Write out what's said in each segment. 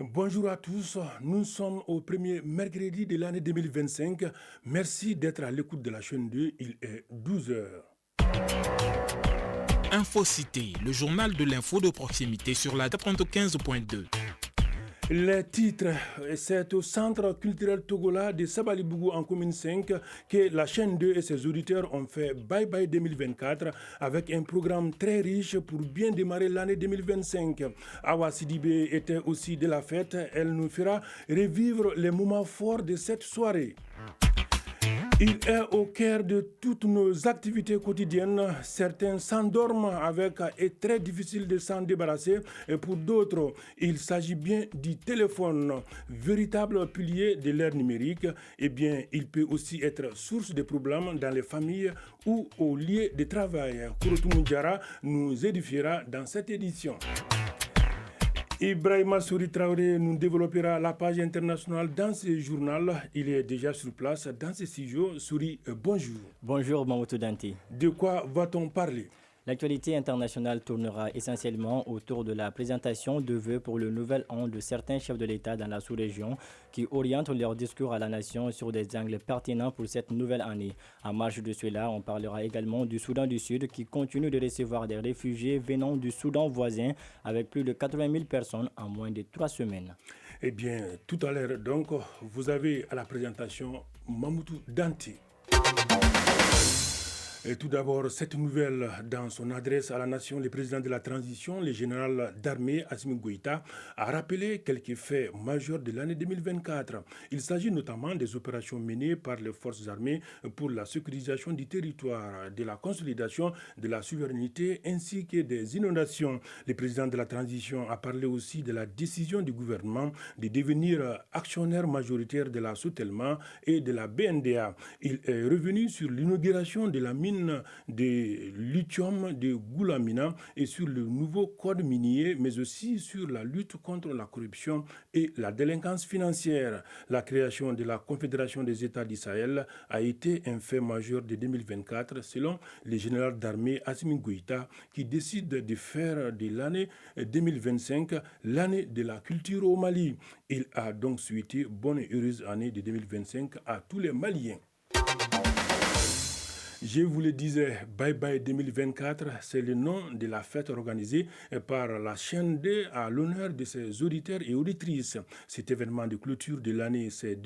Bonjour à tous, nous sommes au premier mercredi de l'année 2025. Merci d'être à l'écoute de la chaîne 2, il est 12 heures. InfoCité, le journal de l'info de proximité sur la 95.2. Les titres, c'est au centre culturel togolais de Sabalibougou en commune 5 que la chaîne 2 et ses auditeurs ont fait Bye Bye 2024 avec un programme très riche pour bien démarrer l'année 2025. Awa Sidibé était aussi de la fête, elle nous fera revivre les moments forts de cette soirée. Il est au cœur de toutes nos activités quotidiennes. Certains s'endorment avec et très difficile de s'en débarrasser. Et pour d'autres, il s'agit bien du téléphone, véritable pilier de l'ère numérique. Eh bien, il peut aussi être source de problèmes dans les familles ou au lieu de travail. Kouroutou Moudjara nous édifiera dans cette édition. Ibrahima Souri Traoré nous développera la page internationale dans ce journal. Il est déjà sur place dans ce studio. Souri, bonjour. Bonjour Mamoudou Danti. De quoi va-t-on parler ? L'actualité internationale tournera essentiellement autour de la présentation de vœux pour le nouvel an de certains chefs de l'État dans la sous-région qui orientent leur discours à la nation sur des angles pertinents pour cette nouvelle année. En marge de cela, on parlera également du Soudan du Sud qui continue de recevoir des réfugiés venant du Soudan voisin avec plus de 80 000 personnes en moins de 3 semaines. Eh bien, tout à l'heure, donc, vous avez à la présentation Mamoudou Danti. Et tout d'abord, cette nouvelle, dans son adresse à la nation, le président de la transition, le général d'armée Assimi Goïta, a rappelé quelques faits majeurs de l'année 2024. Il s'agit notamment des opérations menées par les forces armées pour la sécurisation du territoire, de la consolidation de la souveraineté ainsi que des inondations. Le président de la transition a parlé aussi de la décision du gouvernement de devenir actionnaire majoritaire de la Sotelma et de la BNDA. Il est revenu sur l'inauguration de la mine de lithium de Goulamina et sur le nouveau code minier, mais aussi sur la lutte contre la corruption et la délinquance financière. La création de la Confédération des États du Sahel a été un fait majeur de 2024, selon le général d'armée Assimi Goïta, qui décide de faire de l'année 2025 l'année de la culture au Mali. Il a donc souhaité bonne et heureuse année de 2025 à tous les Maliens. Je vous le disais, Bye Bye 2024, c'est le nom de la fête organisée par la chaîne 2 à l'honneur de ses auditeurs et auditrices. Cet événement de clôture de l'année s'est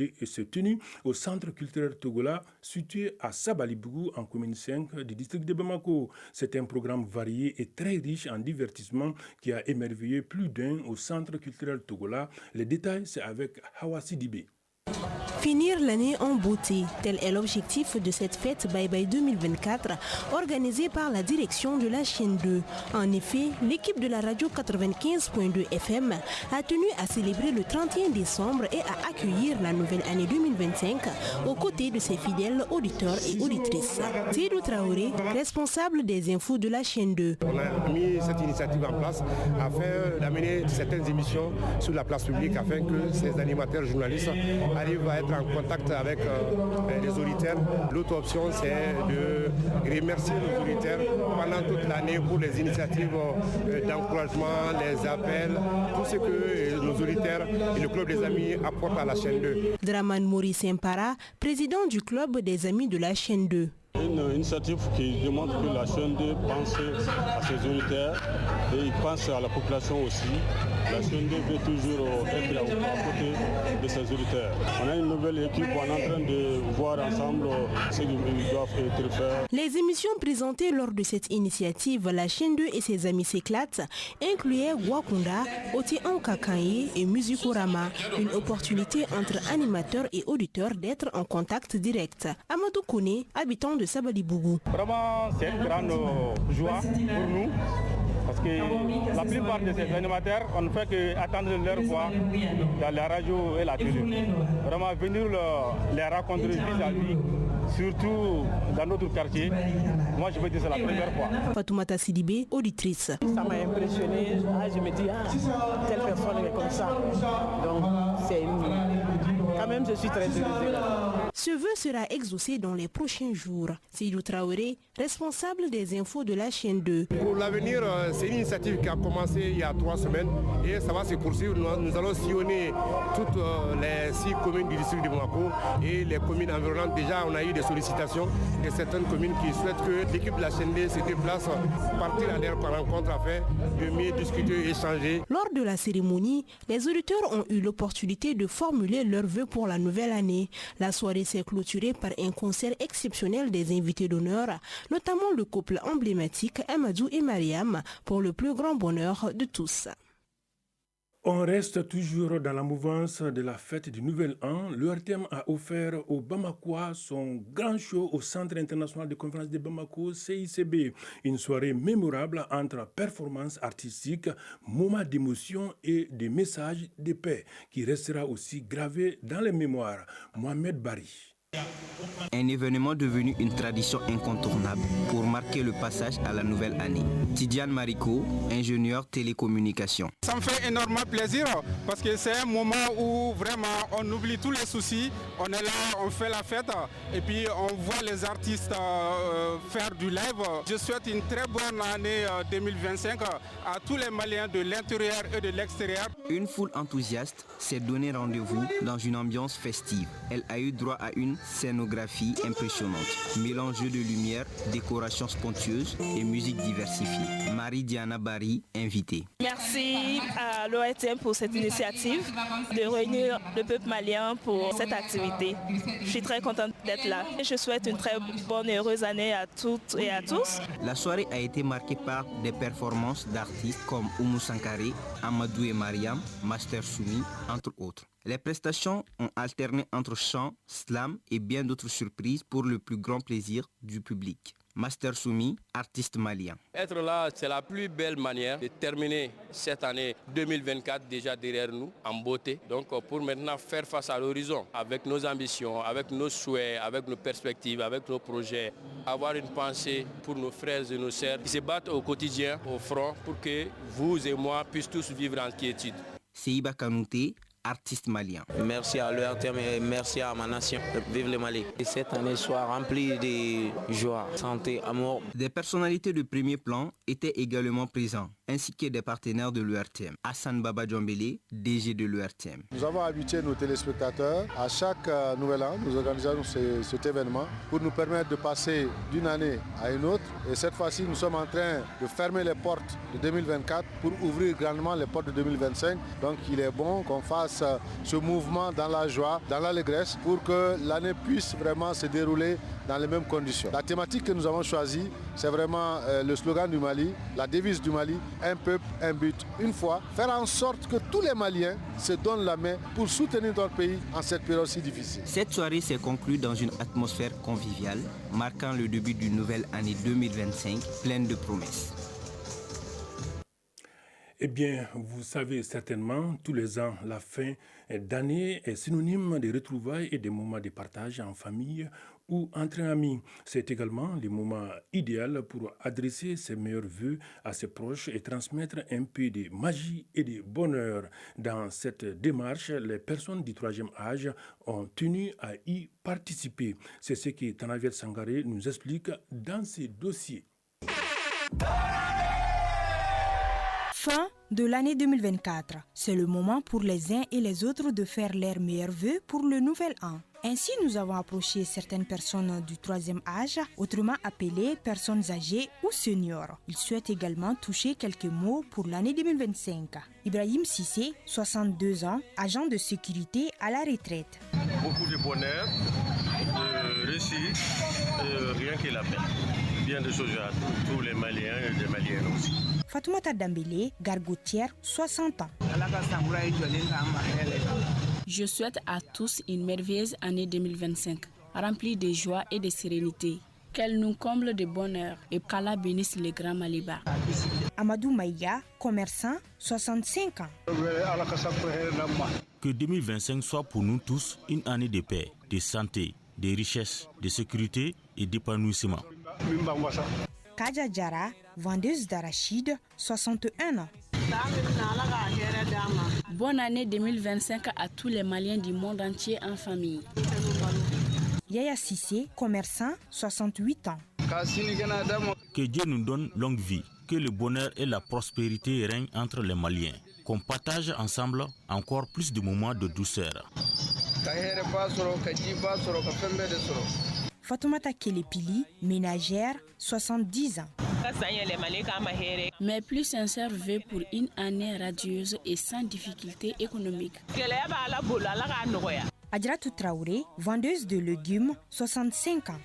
tenu au centre culturel togolais situé à Sabalibougou en commune 5 du district de Bamako. C'est un programme varié et très riche en divertissement qui a émerveillé plus d'un au centre culturel togolais. Les détails, c'est avec Hawa Sidibé. Finir l'année en beauté, tel est l'objectif de cette fête Bye Bye 2024 organisée par la direction de la chaîne 2. En effet, l'équipe de la radio 95.2 FM a tenu à célébrer le 31 décembre et à accueillir la nouvelle année 2025 aux côtés de ses fidèles auditeurs et auditrices. Seydou Traoré, responsable des infos de la chaîne 2. On a mis cette initiative en place afin d'amener certaines émissions sur la place publique afin que ces animateurs journalistes arrivent à être en contact avec les auditeurs. L'autre option, c'est de remercier nos auditeurs pendant toute l'année pour les initiatives d'encouragement, les appels, tout ce que nos auditeurs et le club des amis apportent à la chaîne 2. Draman Maurice Impara, président du club des amis de la chaîne 2. Une initiative qui démontre que la chaîne 2 pense à ses auditeurs et il pense à la population aussi. La chaîne 2 veut toujours être à côté de ses auditeurs. On a une nouvelle équipe, on est en train de voir ensemble ce qu'ils doivent être fait. Les émissions présentées lors de cette initiative, la chaîne 2 et ses amis s'éclatent, incluaient Wakunda, Oti Ankakaye et Musikorama. Une opportunité entre animateurs et auditeurs d'être en contact direct. Amadou Kone, habitant de Sabalibougou. Vraiment, c'est une grande joie pour nous. Parce que la plupart de ces animateurs, on ne fait qu'attendre leur voix dans la radio et la télé. Vraiment venir les rencontrer vis-à-vis, surtout dans notre quartier. Moi, je veux dire c'est la première fois. Fatoumata Sidibé, auditrice. Ça m'a impressionné. Je me dis, telle personne est comme ça. Donc, c'est une... Quand même, je suis très heureuse. Ce vœu sera exaucé dans les prochains jours. Seydou Traoré, responsable des infos de la chaîne 2. Pour l'avenir, c'est une initiative qui a commencé il y a 3 semaines et ça va se poursuivre. Nous allons sillonner toutes les 6 communes du district de Bamako et les communes environnantes. Déjà, on a eu des sollicitations de certaines communes qui souhaitent que l'équipe de la chaîne 2 se déplace, partir à leur rencontre afin de mieux discuter et échanger. Lors de la cérémonie, les auditeurs ont eu l'opportunité de formuler leurs vœux pour la nouvelle année. La soirée s'est clôturée par un concert exceptionnel des invités d'honneur, notamment le couple emblématique Amadou et Mariam, pour le plus grand bonheur de tous. On reste toujours dans la mouvance de la fête du Nouvel An. Le RTM a offert aux Bamakois son grand show au Centre international de conférence de Bamako, CICB. Une soirée mémorable entre performances artistiques, moments d'émotion et des messages de paix qui restera aussi gravé dans les mémoires. Mohamed Bari. Un événement devenu une tradition incontournable pour marquer le passage à la nouvelle année. Tidiane Mariko, ingénieur télécommunication. Ça me fait énormément plaisir parce que c'est un moment où vraiment on oublie tous les soucis, on est là, on fait la fête et puis on voit les artistes faire du live. Je souhaite une très bonne année 2025 à tous les Maliens de l'intérieur et de l'extérieur. Une foule enthousiaste s'est donné rendez-vous dans une ambiance festive. Elle a eu droit à une scénographie impressionnante, mélange de lumière, décoration sponsieuse et musique diversifiée. Marie-Diana Bari, invitée. Merci à l'ORTM pour cette initiative de réunir le peuple malien pour cette activité. Je suis très contente d'être là et je souhaite une très bonne et heureuse année à toutes et à tous. La soirée a été marquée par des performances d'artistes comme Oumou Sankaré, Amadou et Mariam, Master Soumi, entre autres. Les prestations ont alterné entre chant, slam et bien d'autres surprises pour le plus grand plaisir du public. Master Soumi, artiste malien. Être là, c'est la plus belle manière de terminer cette année 2024 déjà derrière nous en beauté. Donc pour maintenant faire face à l'horizon avec nos ambitions, avec nos souhaits, avec nos perspectives, avec nos projets. Avoir une pensée pour nos frères et nos sœurs qui se battent au quotidien, au front, pour que vous et moi puissions tous vivre en quiétude. Seiba Kanouté, artiste malien. Merci à l'ORTM et merci à ma nation. Vive le Mali. Et cette année soit remplie de joie, santé, amour. Des personnalités de premier plan étaient également présents, ainsi que des partenaires de l'ORTM. Hassan Baba Djambélé, DG de l'ORTM. Nous avons habitué nos téléspectateurs à chaque nouvel an. Nous organisons cet événement pour nous permettre de passer d'une année à une autre. Et cette fois-ci, nous sommes en train de fermer les portes de 2024 pour ouvrir grandement les portes de 2025. Donc il est bon qu'on fasse ce mouvement dans la joie, dans l'allégresse, pour que l'année puisse vraiment se dérouler dans les mêmes conditions. La thématique que nous avons choisie, c'est vraiment le slogan du Mali, la devise du Mali, un peuple, un but, une foi. Faire en sorte que tous les Maliens se donnent la main pour soutenir notre pays en cette période si difficile. Cette soirée s'est conclue dans une atmosphère conviviale, marquant le début d'une nouvelle année 2025 pleine de promesses. Eh bien, vous savez certainement, tous les ans, la fin d'année est synonyme de retrouvailles et de moments de partage en famille ou entre amis. C'est également le moment idéal pour adresser ses meilleurs vœux à ses proches et transmettre un peu de magie et de bonheur. Dans cette démarche, les personnes du troisième âge ont tenu à y participer. C'est ce que Tanaviel Sangaré nous explique dans ses dossiers. Fin de l'année 2024. C'est le moment pour les uns et les autres de faire leurs meilleurs vœux pour le nouvel an. Ainsi, nous avons approché certaines personnes du troisième âge, autrement appelées personnes âgées ou seniors. Ils souhaitent également toucher quelques mots pour l'année 2025. Ibrahim Sissé, 62 ans, agent de sécurité à la retraite. Beaucoup de bonheur, de réussite, rien que la paix. Bien de choses à tous les Maliens et les Maliennes aussi. Fatoumata Dambélé, gargotière, 60 ans. Je souhaite à tous une merveilleuse année 2025, remplie de joie et de sérénité. Qu'elle nous comble de bonheur et qu'Allah bénisse les grands Malibars. Amadou Maïga, commerçant, 65 ans. Que 2025 soit pour nous tous une année de paix, de santé, de richesse, de sécurité et d'épanouissement. Kaja Djara, vendeuse d'arachides, 61 ans. Bonne année 2025 à tous les Maliens du monde entier en famille. Yaya Sissé, commerçant, 68 ans. Que Dieu nous donne longue vie, que le bonheur et la prospérité règnent entre les Maliens, qu'on partage ensemble encore plus de moments de douceur. Fatoumata Kelepili, ménagère, 70 ans. Mes plus sincères vœux pour une année radieuse et sans difficulté économique. Adjaratou Traoré, vendeuse de légumes, 65 ans.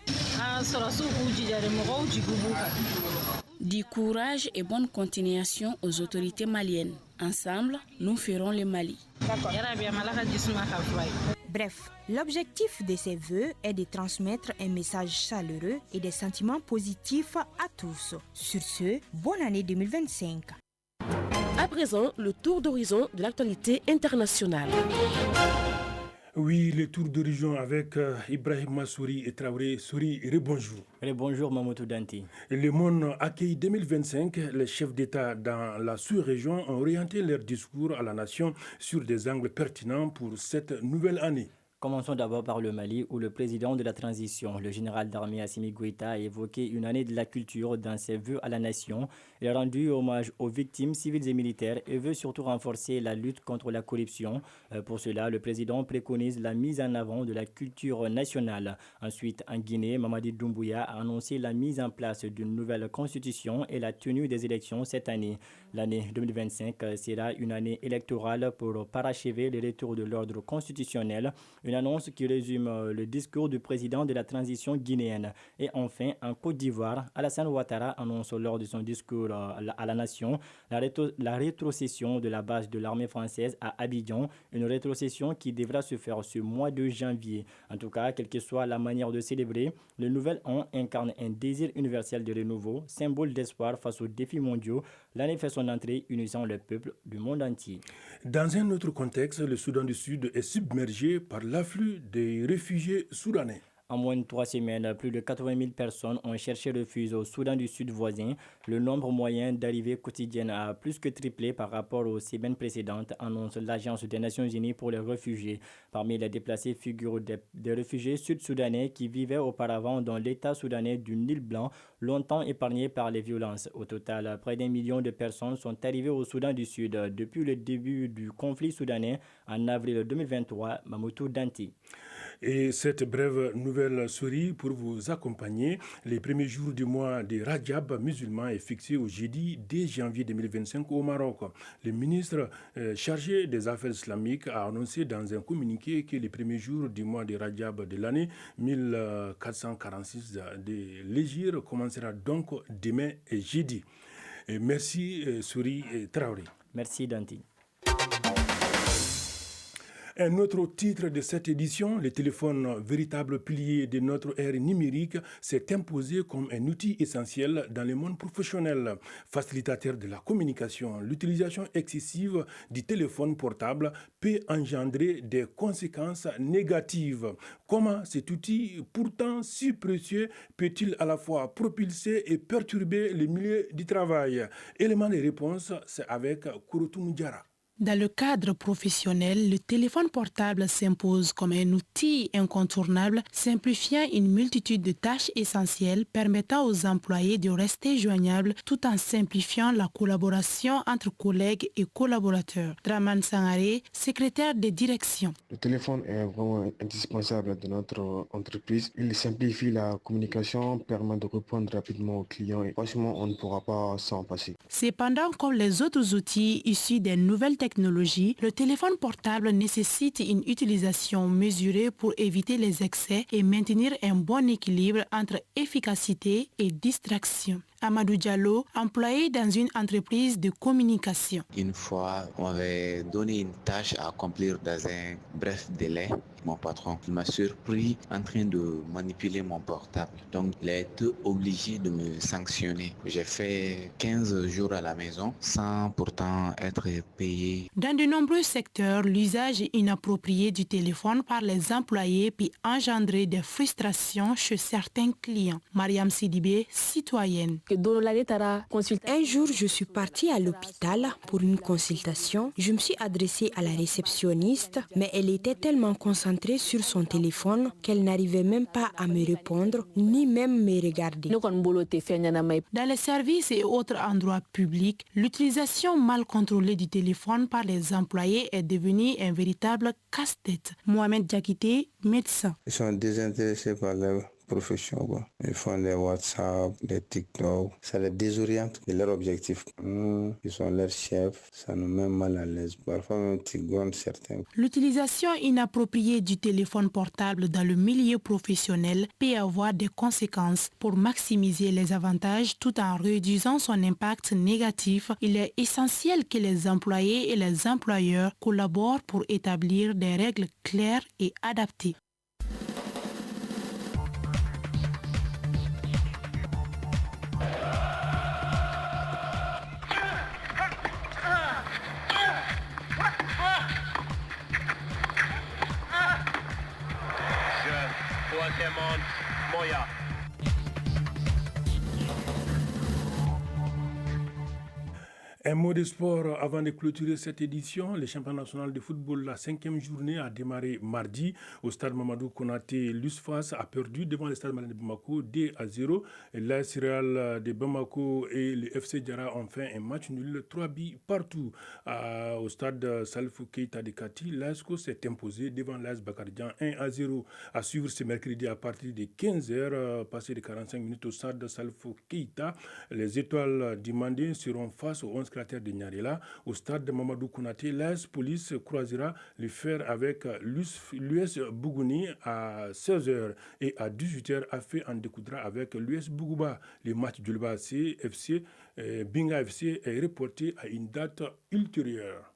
Du courage et bonne continuation aux autorités maliennes. Ensemble, nous ferons le Mali. Bref, l'objectif de ces vœux est de transmettre un message chaleureux et des sentiments positifs à tous. Sur ce, bonne année 2025. À présent, le tour d'horizon de l'actualité internationale. Oui, le tour d'horizon avec Ibrahim Massouri et Traoré. Souri, rebonjour. Bonjour Mamoudou Danti. Le monde accueille 2025. Les chefs d'État dans la sous-région ont orienté leur discours à la nation sur des angles pertinents pour cette nouvelle année. Commençons d'abord par le Mali, où le président de la transition, le général d'armée Assimi Goïta, a évoqué une année de la culture dans ses vœux à la nation. Il a rendu hommage aux victimes civiles et militaires et veut surtout renforcer la lutte contre la corruption. Pour cela, le président préconise la mise en avant de la culture nationale. Ensuite, en Guinée, Mamadi Doumbouya a annoncé la mise en place d'une nouvelle constitution et la tenue des élections cette année. L'année 2025 sera une année électorale pour parachever le retour de l'ordre constitutionnel. Une annonce qui résume le discours du président de la transition guinéenne. Et enfin, en Côte d'Ivoire, Alassane Ouattara annonce lors de son discours à la nation la rétrocession de la base de l'armée française à Abidjan, une rétrocession qui devra se faire ce mois de janvier. En tout cas, quelle que soit la manière de célébrer, le nouvel an incarne un désir universel de renouveau, symbole d'espoir face aux défis mondiaux. L'année fait son entrée, unissant le peuple du monde entier. Dans un autre contexte, le Soudan du Sud est submergé par l'afflux des réfugiés soudanais. En moins de 3 semaines, plus de 80 000 personnes ont cherché refuge au Soudan du Sud voisin. Le nombre moyen d'arrivées quotidiennes a plus que triplé par rapport aux semaines précédentes, annonce l'Agence des Nations Unies pour les réfugiés. Parmi les déplacés figurent des réfugiés sud-soudanais qui vivaient auparavant dans l'État soudanais du Nil Blanc, longtemps épargné par les violences. Au total, près d'1 million de personnes sont arrivées au Soudan du Sud depuis le début du conflit soudanais en avril 2023. Mamoudou Danti. Et cette brève nouvelle souris pour vous accompagner. Les premiers jours du mois de Rajab musulman est fixé au jeudi 10 janvier 2025 au Maroc. Le ministre chargé des affaires islamiques a annoncé dans un communiqué que les premiers jours du mois de Rajab de l'année 1446 de l'Hégire commencera donc demain et jeudi. Et merci Souri Traoré. Merci Danti. Un autre titre de cette édition, le téléphone, véritable pilier de notre ère numérique, s'est imposé comme un outil essentiel dans le monde professionnel. Facilitateur de la communication, l'utilisation excessive du téléphone portable peut engendrer des conséquences négatives. Comment cet outil, pourtant si précieux, peut-il à la fois propulser et perturber le milieu du travail? Élément de réponse, c'est avec Kouroutou Moudjara. Dans le cadre professionnel, le téléphone portable s'impose comme un outil incontournable, simplifiant une multitude de tâches essentielles permettant aux employés de rester joignables tout en simplifiant la collaboration entre collègues et collaborateurs. Draman Sangaré, secrétaire de direction. Le téléphone est vraiment indispensable de notre entreprise. Il simplifie la communication, permet de répondre rapidement aux clients et franchement, on ne pourra pas s'en passer. Cependant, comme les autres outils issus des nouvelles technologies, le téléphone portable nécessite une utilisation mesurée pour éviter les excès et maintenir un bon équilibre entre efficacité et distraction. Amadou Diallo, employé dans une entreprise de communication. Une fois, on avait donné une tâche à accomplir dans un bref délai. Mon patron m'a surpris en train de manipuler mon portable. Donc, il a été obligé de me sanctionner. J'ai fait 15 jours à la maison sans pourtant être payé. Dans de nombreux secteurs, l'usage inapproprié du téléphone par les employés peut engendrer des frustrations chez certains clients. Mariam Sidibé, citoyenne. Un jour, je suis partie à l'hôpital pour une consultation. Je me suis adressée à la réceptionniste, mais elle était tellement concentrée concentrée sur son téléphone qu'elle n'arrivait même pas à me répondre, ni même me regarder. Dans les services et autres endroits publics, l'utilisation mal contrôlée du téléphone par les employés est devenue un véritable casse-tête. Mohamed Diakité, médecin. Ils sont désintéressés par leur profession. Ils font des WhatsApp, des TikTok. Ça les désoriente de leur objectif. Ils sont leurs chefs. Ça nous met mal à l'aise. Parfois même tigonne certains. L'utilisation inappropriée du téléphone portable dans le milieu professionnel peut avoir des conséquences. Pour maximiser les avantages tout en réduisant son impact négatif, il est essentiel que les employés et les employeurs collaborent pour établir des règles claires et adaptées. Un mot de sport avant de clôturer cette édition. Le championnat national de football, la 5e journée, a démarré mardi au stade Mamadou Konaté. L'USFAS a perdu devant le stade Malien de Bamako 2-0. L'AS Real de Bamako et le FC Diarra ont fait un match nul, 3 buts partout. Au stade Salifou Keita de Kati, l'ASCO s'est imposé devant l'AS Bakardian 1-0. À suivre ce mercredi à partir de 15h, passé de 45 minutes au stade Salifou Keita. Les étoiles du Mandé seront face aux 11 cratères de Nyarela. Au stade de Mamadou Konaté, l'AS Police croisera le fer avec l'US Bougouni à 16h et à 18h, AFE en découdra avec l'US Bougouba. Le match du FC Binga FC est reporté à une date ultérieure.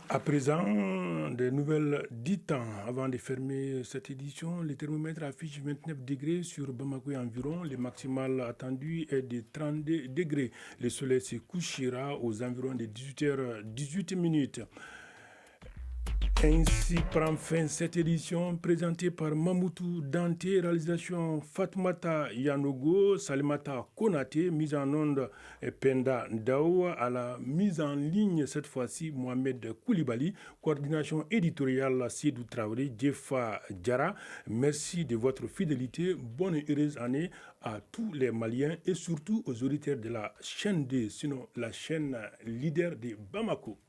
À présent, des nouvelles du temps. Avant de fermer cette édition, le thermomètre affiche 29 degrés sur Bamako et environ. Le maximal attendu est de 32 degrés. Le soleil se couchera aux environs de 18h18. Ainsi prend fin cette édition présentée par Mamoutou Dante, réalisation Fatmata Yanogo, Salimata Konate, mise en onde Penda Ndao, à la mise en ligne cette fois-ci Mohamed Koulibaly, coordination éditoriale Sidou Traoré, Jefa Diarra. Merci de votre fidélité, bonne et heureuse année à tous les Maliens et surtout aux auditeurs de la chaîne D, sinon la chaîne leader de Bamako.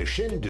Chaîne de